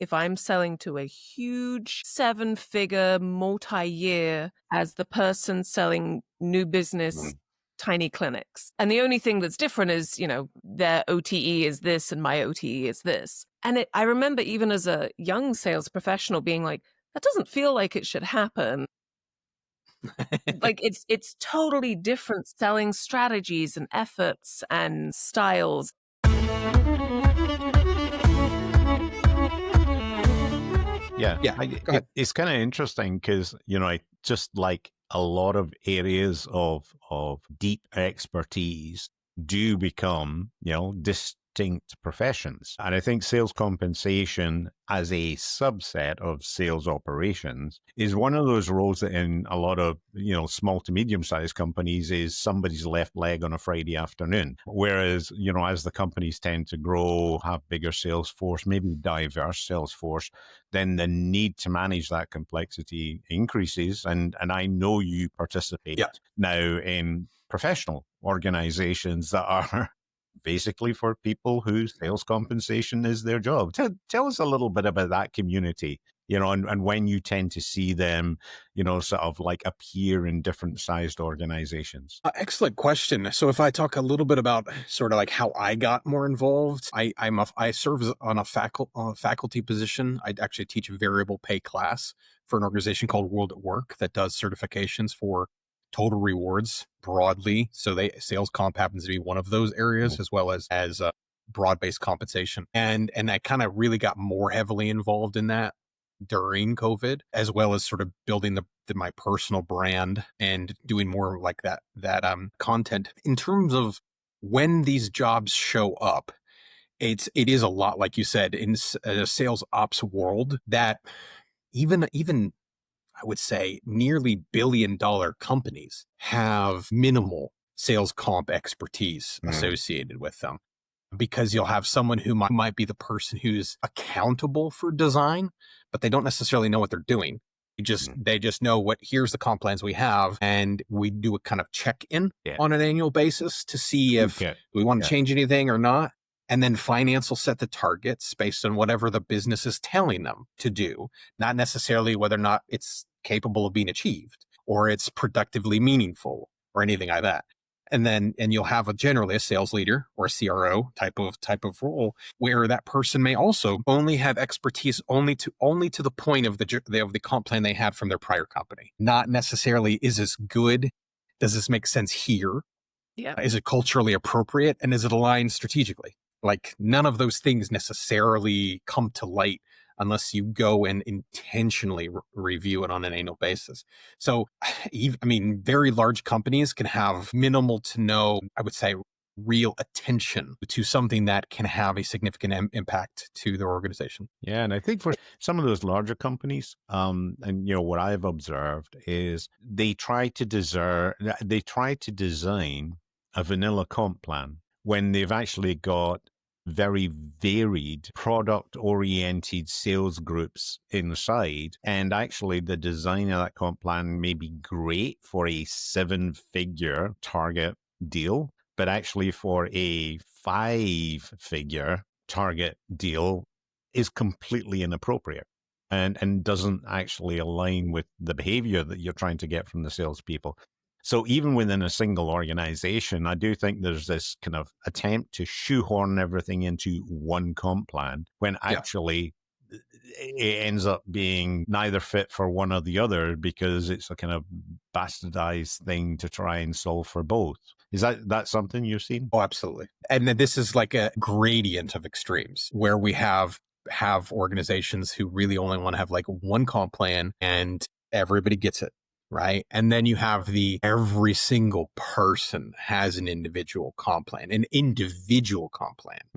if I'm selling to a huge 7-figure multi-year as the person selling new business tiny clinics. And the only thing that's different is, their OTE is this and my OTE is this. And I remember even as a young sales professional being like, that doesn't feel like it should happen. Like it's totally different selling strategies and efforts and styles. Yeah. Go ahead. It's kind of interesting because, I just like a lot of areas of deep expertise do become, distinct professions. And I think sales compensation as a subset of sales operations is one of those roles that in a lot of, small to medium sized companies is somebody's left leg on a Friday afternoon. Whereas, as the companies tend to grow, have bigger sales force, maybe diverse sales force, then the need to manage that complexity increases. And I know you participate now in professional organizations that are basically for people whose sales compensation is their job. Tell us a little bit about that community, and when you tend to see them, sort of like appear in different sized organizations. Excellent question. So if I talk a little bit about sort of like how I got more involved, I serve on a faculty position. I actually teach a variable pay class for an organization called World at Work that does certifications for total rewards broadly. So sales comp happens to be one of those areas, as well as broad-based compensation. And I kind of really got more heavily involved in that during COVID, as well as sort of building my personal brand and doing more like that content. In terms of when these jobs show up, it is a lot, like you said, in a sales ops world that even I would say nearly billion-dollar companies have minimal sales comp expertise associated with them, because you'll have someone who might be the person who's accountable for design, but they don't necessarily know what they're doing. They just know here's the comp plans we have, and we do a kind of check-in on an annual basis to see if we want to change anything or not. And then finance will set the targets based on whatever the business is telling them to do, not necessarily whether or not it's capable of being achieved or it's productively meaningful or anything like that. And you'll have generally a sales leader or a CRO type of role where that person may also only have expertise only to the point of the comp plan they had from their prior company. Not necessarily, is this good? Does this make sense here? Yeah. Is it culturally appropriate? And is it aligned strategically? Like, none of those things necessarily come to light unless you go and intentionally review it on an annual basis. So, very large companies can have minimal to no, I would say, real attention to something that can have a significant impact to their organization. Yeah, and I think for some of those larger companies, and what I've observed is they try to design a vanilla comp plan when they've actually got very varied product-oriented sales groups inside. And actually the design of that comp plan may be great for a 7-figure target deal, but actually for a 5-figure target deal is completely inappropriate and doesn't actually align with the behavior that you're trying to get from the salespeople. So even within a single organization, I do think there's this kind of attempt to shoehorn everything into one comp plan when actually it ends up being neither fit for one or the other because it's a kind of bastardized thing to try and solve for both. Is that something you've seen? Oh, absolutely. And then this is like a gradient of extremes where we have organizations who really only want to have like one comp plan and everybody gets it. Right. And then you have every single person has an individual comp plan.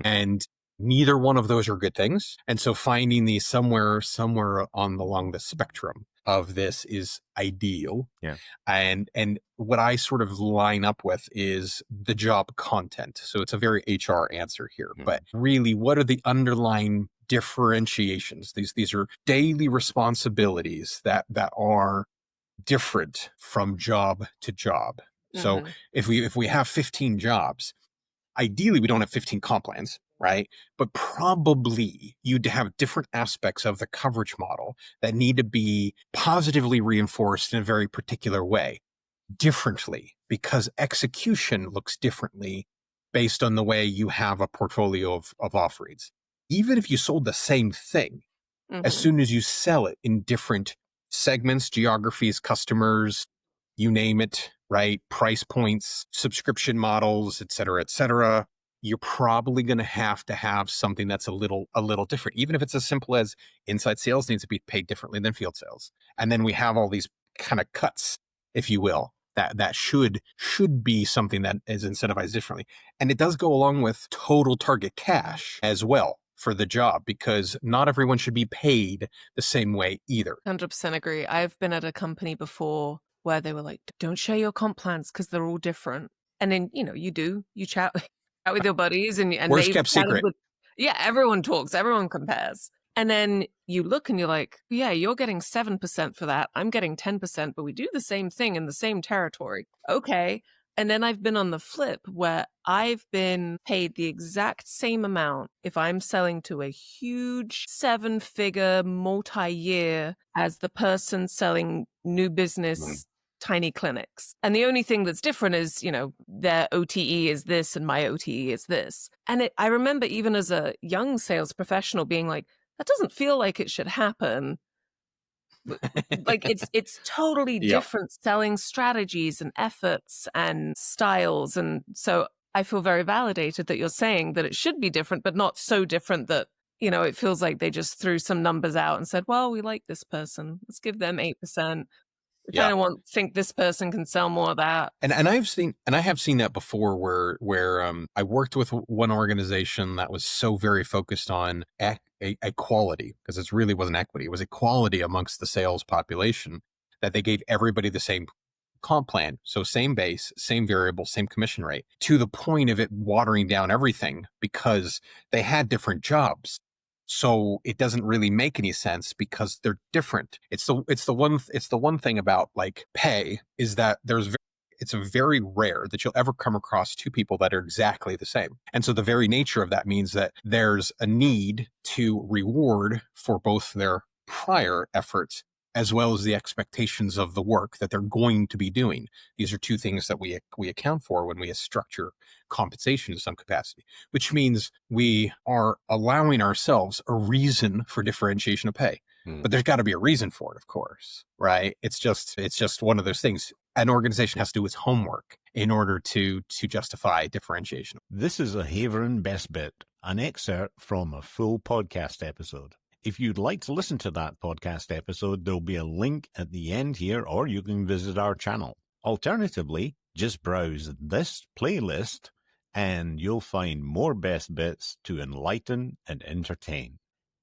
And neither one of those are good things. And so finding these somewhere along the spectrum of this is ideal. Yeah. And what I sort of line up with is the job content. So it's a very HR answer here, but really, what are the underlying differentiations? These are daily responsibilities that are different from job to job. So if we have 15 jobs, ideally we don't have 15 comp plans. right? But probably you'd have different aspects of the coverage model that need to be positively reinforced in a very particular way, differently, because execution looks differently based on the way you have a portfolio of offerings. Even if you sold the same thing, as soon as you sell it in different segments, geographies, customers, you name it, right? Price points, subscription models, et cetera, you're probably going to have something that's a little different, even if it's as simple as inside sales needs to be paid differently than field sales. And then we have all these kind of cuts, if you will, that should be something that is incentivized differently. And it does go along with total target cash as well for the job, because not everyone should be paid the same way either. 100% agree. I've been at a company before where they were like, don't share your comp plans because they're all different. And then, you chat with your buddies and Worst they've kept chatted secret. with, everyone talks, everyone compares. And then you look and you're like, yeah, you're getting 7% for that. I'm getting 10%, but we do the same thing in the same territory. Okay. And then I've been on the flip where I've been paid the exact same amount if I'm selling to a huge 7-figure multi-year as the person selling new business tiny clinics. And the only thing that's different is, their OTE is this and my OTE is this. And I remember even as a young sales professional being like, that doesn't feel like it should happen. Like it's totally different selling strategies and efforts and styles. And so I feel very validated that you're saying that it should be different, but not so different that, it feels like they just threw some numbers out and said, well, we like this person. Let's give them 8%. We kind of think this person can sell more of that. And I have seen that before where I worked with one organization that was so very focused on equality, because it really wasn't equity, it was equality amongst the sales population, that they gave everybody the same comp plan. So same base, same variable, same commission rate, to the point of it watering down everything because they had different jobs. So it doesn't really make any sense because they're different. It's the one thing about like pay is that it's very rare that you'll ever come across two people that are exactly the same. And so the very nature of that means that there's a need to reward for both their prior efforts as well as the expectations of the work that they're going to be doing. These are two things that we account for when we structure compensation in some capacity, which means we are allowing ourselves a reason for differentiation of pay. But there's got to be a reason for it, of course, right? It's just one of those things. An organization has to do its homework in order to justify differentiation. This is a Haverin Best Bit, an excerpt from a full podcast episode. If you'd like to listen to that podcast episode, there'll be a link at the end here, or you can visit our channel. Alternatively, just browse this playlist and you'll find more best bits to enlighten and entertain.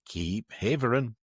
Keep Haverin.